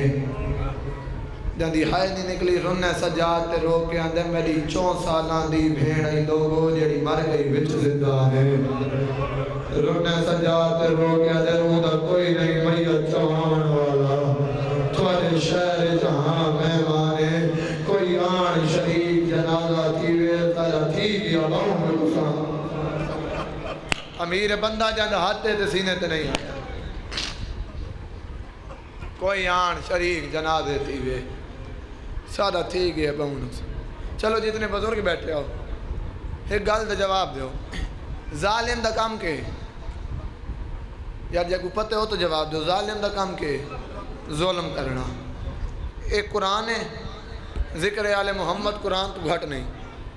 جاندی ہائے نہیں نکلی رنہ سجاد تے رو کے اندر میری 4 سالان دی بھیڑ آئی لوگو جیڑی مر گئی وچ زندہ ہے رنہ سجاد تے رو کے اندر دا کوئی نہیں میت چوان والا تھوڑے شہر امیر بندہ جند ہاتھ تے سینے تے نہیں آیا کوئی آن شریک جنازے تھی وے سادہ تھی گئے بہنوں سے چلو جتنے بزرگ بیٹھے ہو ایک گل دا جواب دیو ظالم دا کام کے یار جب پتہ ہو تو جواب دیو ظالم دا کام کے ظلم کرنا ایک قرآن ہے ذکر آل محمد قرآن تو گھٹ نہیں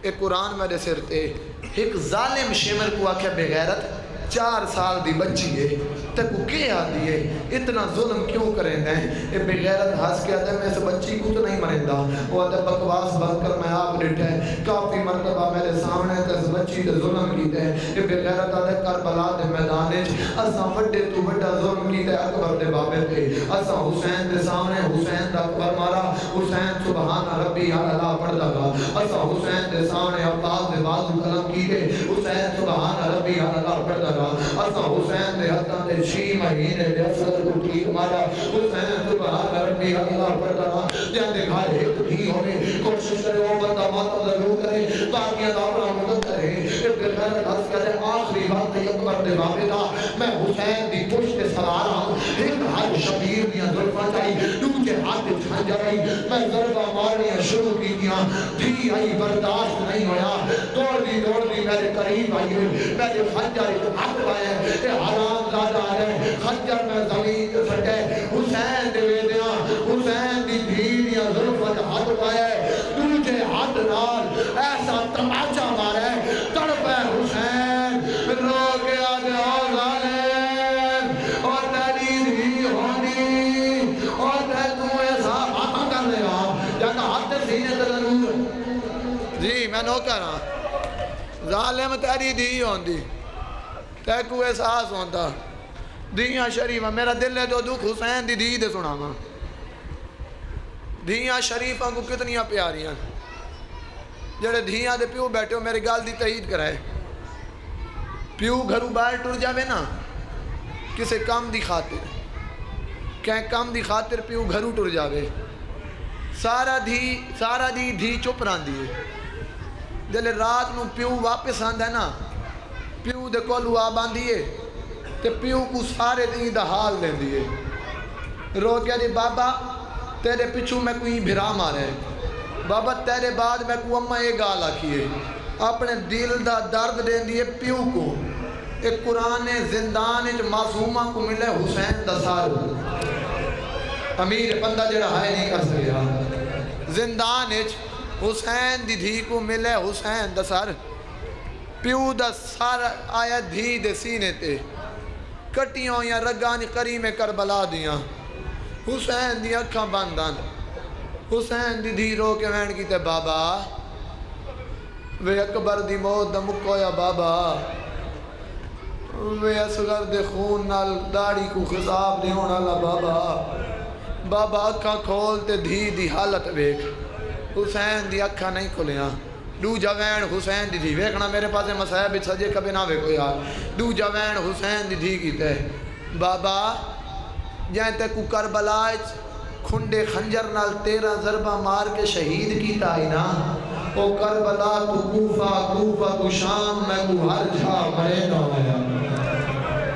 ایک قرآن میرے سر تے ایک ظالم شمر کو آکھے بغیرت 4 سال دی بچی ہے تکو کیا آدھی ہے اتنا ظلم کیوں کریں دیں اے بغیرت ہاس کے آدھے میں اس بچی کو تو نہیں مرندہ وہ آدھے بکواس بن کر میں آپ ڈٹھے کافی مرتبہ میرے سامنے تس بچی تے ظلم کیتے ہیں اے بغیرت آدھے کربلا دے میدانج اساں وڈے تو وڈا ظلم کیتے اکبر دے بابے تے اساں حسین دے سامنے حسین دا اکبر مارا حسین سبحان ربی اللہ پڑھ لگا اساں حسین دے سامنے عباس دے بازو قلم کیتے حسین سبحان ربی اللہ پڑھ لگا اساں حسین دے ہتھاں تے 6 مہینے دے اثر کو ٹھیک مارا حسین سبحان ربی اللہ پڑھ لگا جان دے گھر ایک بھی ہونے کوشش کرے وہ بندہ مات ضرور کرے باقیاں دعونا مدد کرے ایک گھر ہنس کرے آخری بات اکبر دے بابے دا میں حسین دی پشت سوار ہوں ایک ہاتھ شبیر دیاں ظلفاں چاہی دوجے ہاتھ جھنجر آئی میں ضربہ مارنیاں شروع کی دیاں بھی آئی برداشت نہیں ہویا دوڑ دی میرے قریب آئی میرے خنجر ایک ہاتھ آئے اے حرام زادہ آئے خنجر میں زمین کے سٹے حسین دے ویدیاں حسین دی دھیریاں ظلفاں ہاتھ آئے دوجے ہاتھ نال ایسا تماچا مارے تڑپ ہے حسین رو کے آدھے اور ظالم اور تیری دھی ہونی اور تو ایسا باتاں کر لے گا جانا ہاتھ سینے تے ضرور جی میں نو کہہ رہا ظالم تیری دھی ہوندی تے کو احساس ہوندہ دھیاں شریفہ میرا دل ہے تو دکھ حسین دی دھی دے سنا ماں دھیاں شریفہ کو کتنیاں پیاریاں جڑے دھیاں دے پیو بیٹھے ہو میری گال دی تحید کرائے پیو گھرو باہر ٹر جاوے نا کسے کام دی خاطر کہیں کام دی خاطر پیو گھرو ٹر جاوے سارا دی دھی چپ ران دیئے جلے رات نو پیو واپس آندہ نا پیو دے کولو آبان دیئے تے پیو کو سارے دین دا حال دیں دیئے رو کیا دی بابا تیرے پچھو میں کوئی بھرا مارے بابا تیرے بعد میں کو اممہ ایک گالا کیے اپنے دل دا درد دیں دیئے پیو کو ایک قرآن زندان جو معصومہ کو ملے حسین دا سارو امیر بندہ جڑا ہائے نہیں کر سکیا زندان حسین دی دھی کو ملے حسین دا سار پیو دا سار آیا دھی دے سینے تے کٹیوں یا رگانی قریم کربلا دیاں حسین دی اکھاں باندان حسین دی دھی رو کے وین کی تے بابا وے اکبر دی موت دا مکویا بابا وے اصغر دے خون نال داڑی کو خضاب دے ہونا لا بابا اکھاں کھول تے دھی دی حالت ویک حسین دی اکھاں نہیں کھلیاں دو جوین حسین دی دھی ویکھنا میرے پاس مسائب سجے کبھی نہ ویکھو یار دو جوین حسین دی دھی کی تے بابا جائیں تے کو کربلا کھنڈے خنجر نال 13 ضربہ مار کے شہید کی تائی نا او کربلا تو کوفہ تو شام میں کو ہر جھا مرے نہ آیا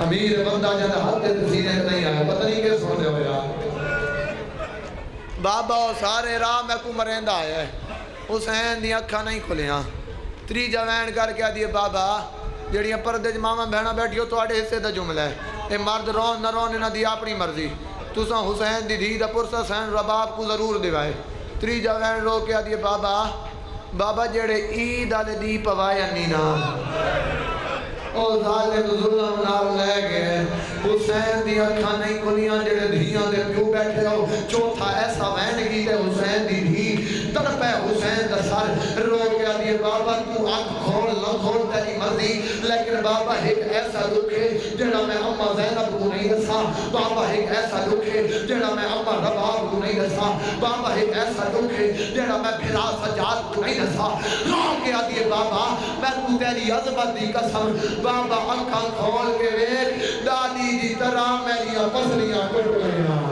امیر بندہ جاندہ ہاتھ سینے نہیں آیا پتہ نہیں کہ سن دے ہو یار بابا سارے راہ میں کو مرندہ آیا ہے حسین دی اکھا نہیں کھلیاں 3 جوین کر کے آدھیے بابا جڑیاں پردے ماما بہنا بیٹھی ہو تو آڑے حصے دا جملہ ہے اے مرد رون نہ رون نہ دی اپنی مرضی تو ساں حسین دی دھی دا پرسا سین رباب کو ضرور دیوائے 3 جوین رو کے آدھیے بابا جڑے عید آلے دی پوایا نینا او ظالم ظلم نال لے گئے حسین دی اکھاں نہیں کھلیاں جڑے دھیاں دے پیو بیٹھے ہو چوتھا ایسا وین کی تے حسین دی دھی تڑپ ہے حسین دا سر رو کے آدھیے بابا تو آنکھ کھول نہ کھول تیری مرضی لیکن بابا ایک ایسا دکھ ہے جڑا میں اممہ زینب کو نہیں دسا بابا ایک ایسا دکھ ہے جڑا میں اممہ رباب کو نہیں دسا بابا ایک ایسا دکھ ہے جڑا میں بھرا سجاد کو نہیں دسا رو کے آدھیے بابا میں تو تیری عظمت دی قسم بابا اکھاں کھول کے ویک دادی دی طرح میریاں پسلیاں ٹوٹ گئیاں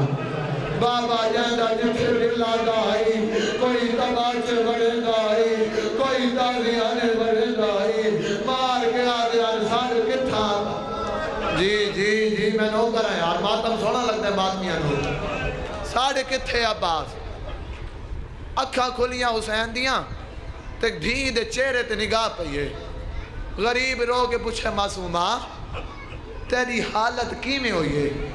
بابا جاندہ جتھے بلا دائی کوئی تباچ بڑے دائی کوئی تازیاں بڑے دائی مار کے آدھے انسان کتھا ساڑھے کتھے عباس اکھا کھولیاں حسین دیاں تے دھی دے چہرے تے نگاہ پئیے غریب رو کے پوچھے معصومہ تیری حالت کی میں ہوئی ہے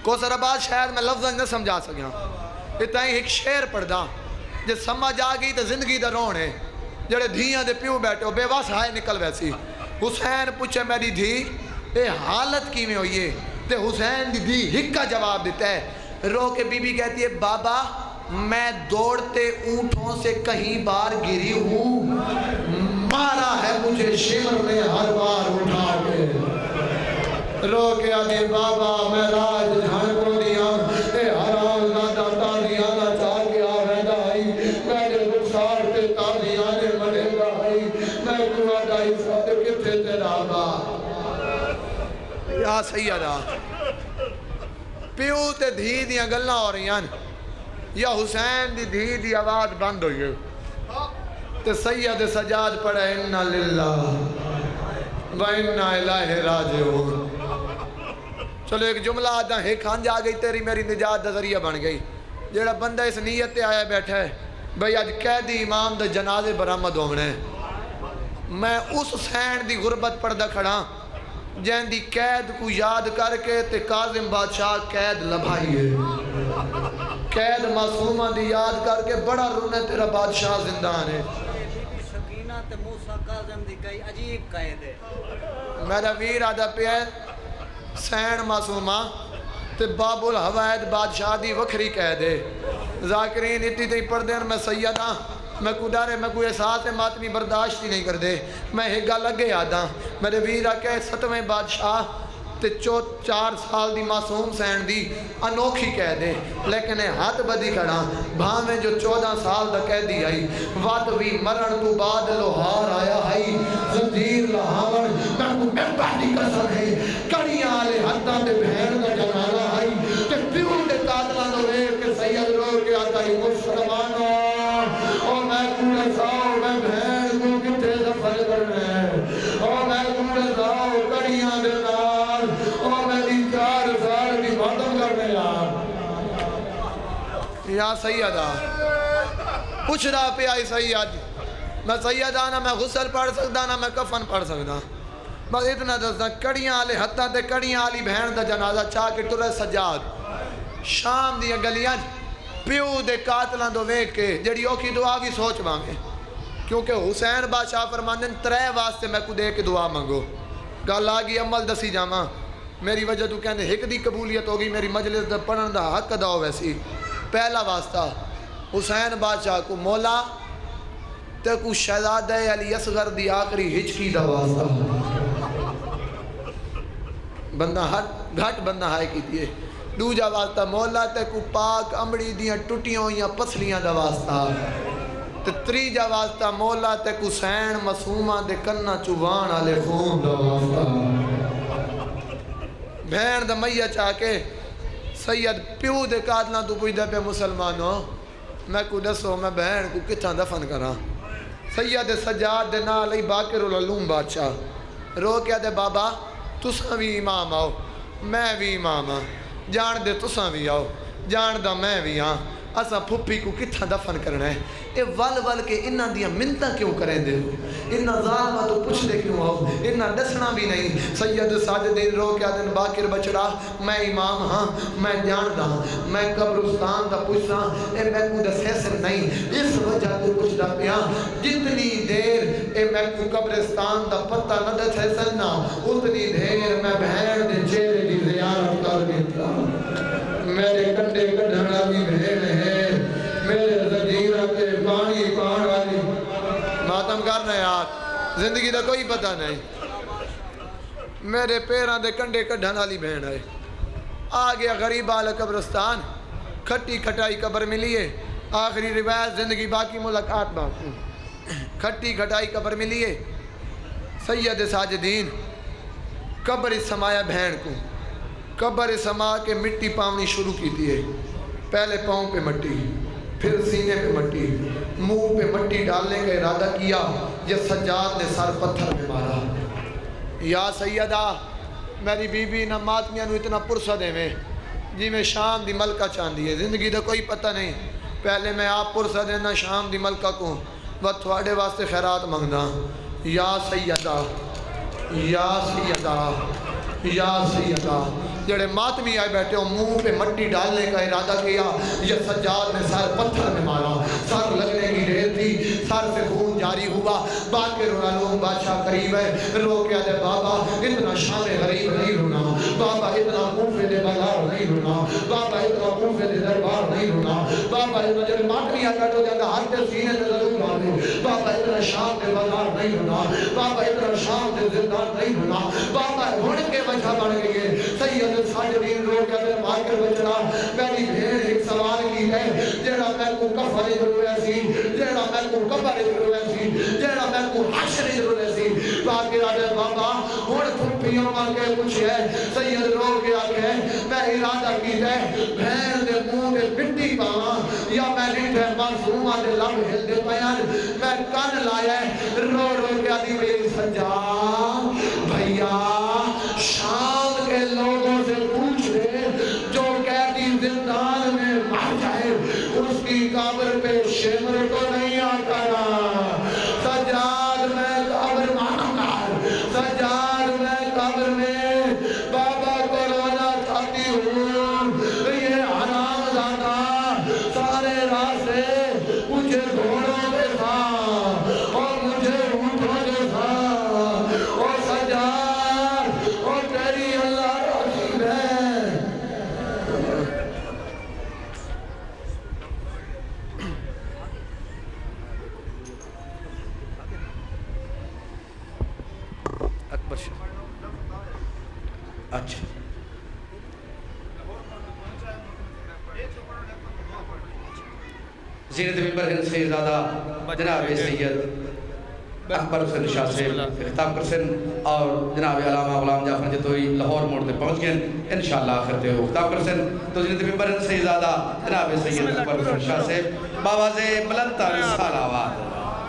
کوثر آباد شاید میں لفظ نہ سمجھا سکیاں اتنا ہی ایک شعر پڑھ دا جے سمجھ آ گئی تے زندگی دا رون ہے جڑے دھیاں دے پیو بیٹھے ہو بے واس ہائے نکل ویسی حسین پوچھے میری دھی اے حالت کی میں ہوئی ہے تے حسین دی دھی ہکا جواب دیتا ہے رو کے بی بی کہتی ہے بابا میں دوڑتے اونٹوں سے کہیں بار گری ہوں مارا ہے مجھے شمر نے ہر بار اٹھا کے رو کے آگے بابا میں راج جھان کو دیا اے حرام زادہ تازیانہ چاہ کے آویدہ آئی میں نے رخسار تے تازیانے ملے گا آئی میں کنہ دائی ساتھ کتے تیرا با یا سیدہ پیو تے دھی دیاں گلنا ہو رہی ہیں یا حسین دی دھی دی آواز بند ہوئی ہے تے سید سجاد پڑھا انہا للہ و انہا الہ راجعون چلو ایک جملہ آدھا ہے کھان جا گئی تیری میری نجات دا ذریعہ بن گئی جیڑا بندہ اس نیت تے آیا بیٹھا ہے بھئی آج قیدی امام دے جنازے برآمد ہونے میں اس حسین دی غربت پردہ کھڑا جہن دی قید کو یاد کر کے تے کاظم بادشاہ قید لبھائی ہے قید معصومہ دی یاد کر کے بڑا رونے تیرا بادشاہ زندان ہے سکینہ تے موسیٰ کاظم دی کئی عجیب قید ہے میرا ویر آدھا پہ ہے سین معصومہ تے باب الحوائد بادشاہ دی وکھری قید ہے ذاکرین اتنی تی پردین میں سیدہ میں کو ڈارے میں کوئی احساس ماتمی برداشت ہی نہیں کر دے میں ایک گل لگے آدھا میرے ویرہ کہ ستویں بادشاہ تے 4 سال دی معصوم سین دی انوکھی کہہ دے لیکن ہاتھ بدی کھڑا بھاویں جو 14 سال دا کہہ دی آئی وات بھی مرن تو بعد لوہار آیا آئی زنجیر لہاور میں کو بہتی قسم ہے کڑیاں آلے حدہ دے بہن دا جنانا آئی تے پیوں دے قاتلہ دو رہے کہ سید رو کے آتا ہی مسلمانوں اور میں کنے ساؤ میں بہن کو کتے زفر کرنے اور میں کنے ساؤ کڑیاں دے نال اور میں دی 4 سال دی ماتم کرنے یا سیدہ پوچھ رہا پہ آئی سید میں سیدہ نہ میں غسل پڑھ سکتا نہ میں کفن پڑھ سکتا بس اتنا دستا کڑیاں آلے حتیٰ تے کڑیاں آلی بہن دا جنازہ چاہ کے ٹرے سجاد شام دیا گلیاں پیو دے قاتلاں دو ویک کے جڑی اوکی دعا بھی سوچ مانگے کیونکہ حسین بادشاہ فرماندن 3 واسطے میں کو دے کے دعا مانگو گل آگی عمل دسی جاما میری وجہ تو کہنے ایک دی قبولیت ہوگی میری مجلس دا پڑھن دا حق ادا ہو ویسی پہلا واسطہ حسین بادشاہ کو مولا تے کو شہزادہ علی اصغر دی آخری ہچکی دا واسطہ بندہ گھٹ بندہ ہائے کی دیئے دوجا واسطہ مولا تے کو پاک امڑی دیاں ٹوٹیاں یا پسلیاں دا واسطہ تے تریجا واسطہ مولا تے کو سین معصومہ دے کنہ چوان آلے خون دا واسطہ بہن دا میہ چاہ کے سید پیو دے قاتلاں تو پوچھ دے پہ مسلمانوں میں کو دسو میں بہن کو کتھاں دفن کراں سید سجاد دے نال ای باقر العلوم بادشاہ رو کیا دے بابا تساں بھی امام آؤ میں بھی امام آؤ جان دے تساں بھی آؤ جان دا میں بھی ہاں اسا پھپی کو کتھاں دفن کرنا ہے اے ول کے انہاں دیاں منتاں کیوں کریں دے ہو انہاں ظالمہ تو پوچھ دے کیوں آؤ انہاں دسنا بھی نہیں سید ساجدین رو کیا دن باقر بچڑا میں امام ہاں میں جان دا میں قبرستان دا پوچھنا اے میں کو دسے سے نہیں اس وجہ تو پوچھ دا پیا جتنی دیر اے میں کو قبرستان دا پتہ نہ دسے سننا اتنی دیر میں بہن دے چہرے دی زیارت کر دیتا میرے کنڈے کڈھنا بھی بہن ہے میرے زنجیرہ کے پانی پان والی ماتم کرنا یار زندگی دا کوئی پتہ نہیں میرے پیران دے کنڈے کڈھن والی بہن ہے آگیا غریب آل قبرستان کھٹی کھٹائی قبر ملی ہے آخری روایت زندگی باقی ملاقات باقی کھٹی کھٹائی قبر ملی ہے سید ساجدین قبر سمایا بہن کو قبر سما کے مٹی پاونی شروع کی تھی ہے پہلے پاؤں پہ مٹی پھر سینے پہ مٹی منہ پہ مٹی ڈالنے کا ارادہ کیا یہ سجاد نے سر پتھر میں مارا یا سیدہ میری بی بی نہ ماتمیاں نو اتنا پرسہ دے میں جی میں شام دی ملکہ چاندی ہے زندگی دا کوئی پتہ نہیں پہلے میں آپ پرسہ دینا شام دی ملکہ کو وہ تھوڑے واسطے خیرات مانگنا یا سیدہ یا سیدہ یا سیدہ جڑے ماتمی آئے بیٹھے ہو منہ پہ مٹی ڈالنے کا ارادہ کیا یہ سجاد نے سر پتھر میں مارا سر لگنے کی دیر تھی سر سے خون جاری ہوا بعد کے رونا لوگ بادشاہ قریب ہے رو کے آدھے بابا اتنا شان غریب نہیں رونا بابا اتنا کوفے دے بازار نہیں رونا بابا اتنا کوفے دے دربار نہیں رونا بابا اتنا جب ماتمی آئے بیٹھو جاندہ ہاتھ دے سینے دے ضرور مارے بابا اتنا شام دے بازار نہیں رونا بابا اتنا شام دے زندان نہیں رونا بابا ہونے کے وجہ بڑھ گئی ہے سید ساجدین رو کے اندر مار کر بچنا میری بھیڑ ایک سوال کی ہے جیڑا میں کو کفر ضرور ایسی جیڑا میں کو قبر ضرور ایسی جیڑا میں کو حشر ضرور ایسی باقی راجہ بابا ہون تھپیوں مانگے کچھ ہے سید رو کے آگے میں ارادہ کی ہے بھین دے منہ دے بٹی پاواں یا میں نیٹھے معصومہ دے لب ہل دے پیان میں کن لایا رو رو کے آدھی میری سجا بھیا شام کے لوگوں سے پوچھ لے جو قیدی زندان میں مر جائے اس کی قبر پہ شمر تو نہیں آتا سجاد میں قبر مانگا سجاد میں قبر میں بابا کو رونا چاہتی ہوں یہ حرام زادہ سارے راستے مجھے گھوڑوں پہ تھا اور مجھے اونٹوں پہ تھا اور سجاد اور تیری اللہ رسول ہے اکبر شاہ اچھا زینت ممبر ہند سے زیادہ جناب سید اکبر حسین شاہ سے خطاب کرسن اور جناب علامہ غلام جعفر جتوئی لاہور موڑ تے پہنچ گئے انشاءاللہ آخر تے ہو خطاب کرسن تو زینت ممبر ہند سے زیادہ جناب سید اکبر حسین شاہ سے باواز بلند تاریخ سال آواد